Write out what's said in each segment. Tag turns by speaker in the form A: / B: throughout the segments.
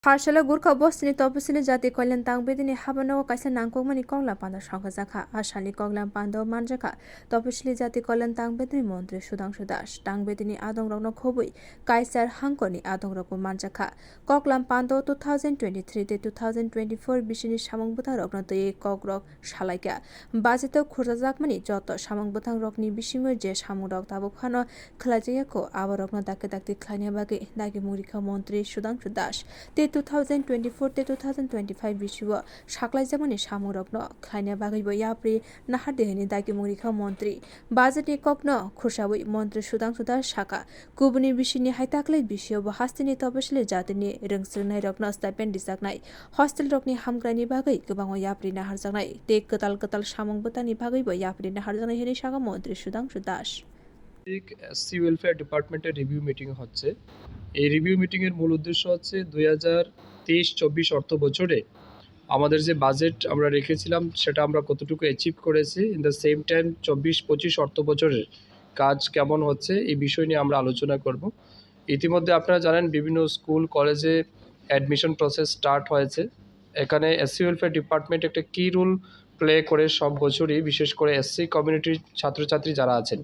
A: Farshala Gurkha Bostini Topusini Jati Kolan Tangbedini Habano Kaisa Nangkomani Kongla Panda Shangazaka Ashani Konglan Pando Manjaka Topusili Jati Kolan Tangbedini Montre Sudang Sudash Tangbedini Adong Rokno Khobui Kaisar Hankoni Adong Rokno Manjaka Koklam Pando 2023 to 2024 Bishini Shamong Butang Rokno Te Kokrok Shalaika Bazito Kurzakmani Joto Shamong Butang Rokni Bishimu Je Shamurok Tabukano Klajeko Awarokno Dakadakti Klanya Bagi Dagi Murika Montre Sudang Sudash 2024 to 2025 Bishua Shaklajamani Shamurokno Klanya Bagibo Yapri Nahadehini Dagi Murika Montri Bazati Kokno Khushawi Montri Sudang Sudash Shaka Kubuni Bishini Haitakle Bishio Hastini Topashli Jatini Rungsurnai Rokno Stipend Disaknai Hostel Rokni Hamgrani Bagai Kubango Yapri Naharjanai Take Katal Shamong Butani Bagibo Yapri Naharjanai Hini Shaka Montri Sudang Sudash
B: SC welfare ডিপার্টমেন্টের review meeting হচ্ছে। এই review মিটিংয়ের মূল উদ্দেশ্য হচ্ছে 2023-24 অর্থ বছরে আমাদের যে বাজেট আমরা রেখেছিলাম সেটা আমরা কতটুকু অ্যাচিভ করেছি, ইন দ্য সেম টাইম 24-25 অর্থ বছরের কাজ কেমন হচ্ছে এই বিষয় নিয়ে আমরা আলোচনা করব। ইতিমধ্যে আপনারা জানেন বিভিন্ন স্কুল কলেজে অ্যাডমিশন প্রসেস স্টার্ট হয়েছে। এখানে এসসি ওয়েলফেয়ার ডিপার্টমেন্ট একটা কি রোল প্লে করে সব বছরই, বিশেষ করে এসসি কমিউনিটির ছাত্রছাত্রী যারা আছেন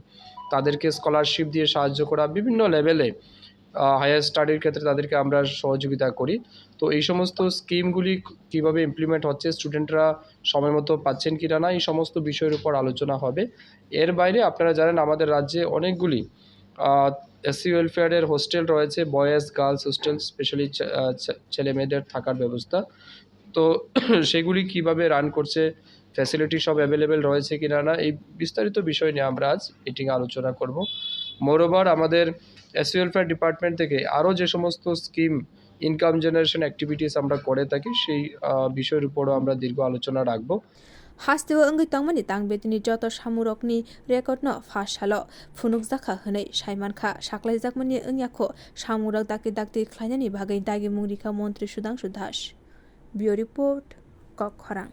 B: তাদেরকে স্কলারশিপ দিয়ে সাহায্য করা, বিভিন্ন লেভেলে হায়ার স্টাডির ক্ষেত্রে তাদেরকে আমরা সহযোগিতা করি। তো এই সমস্ত স্কিমগুলি কিভাবে ইমপ্লিমেন্ট হচ্ছে, স্টুডেন্টরা সময় মতো পাচ্ছেন কি না, এই সমস্ত বিষয়ের উপর আলোচনা হবে। এর বাইরে আপনারা জানেন আমাদের রাজ্যে অনেকগুলি এসসি ওয়েলফেয়ারের হোস্টেল রয়েছে, বয়েজ গার্লস হোস্টেল, স্পেশালি ছেলে মেয়েদের থাকার ব্যবস্থা। তো সেগুলি কিভাবে রান করছে, ফ্যাসিলিটি সব অ্যাভেলেবেল রয়েছে কি না, এই বিস্তারিত বিষয় নিয়ে আমরা আজ মিটিংয়ে আলোচনা করব। মোরওভার আমাদের এসসি ওয়েলফেয়ার ডিপার্টমেন্ট থেকে আরও যে সমস্ত স্কিম ইনকাম জেনারেশন অ্যাক্টিভিটিস আমরা করে থাকি সেই বিষয়ের উপরও আমরা দীর্ঘ আলোচনা রাখব।
A: Hastiwa Ungi Tangmani Tangbedini Joto Shamurokni Rekordno Fashalo Funuk Zaka Hane Shaiman Kha Shaklai Zakmani Unyako Shamurok Dakti Klanyani Bagai Dagi Murika Montri Sudang Sudash. Bio Report Kok Khorang.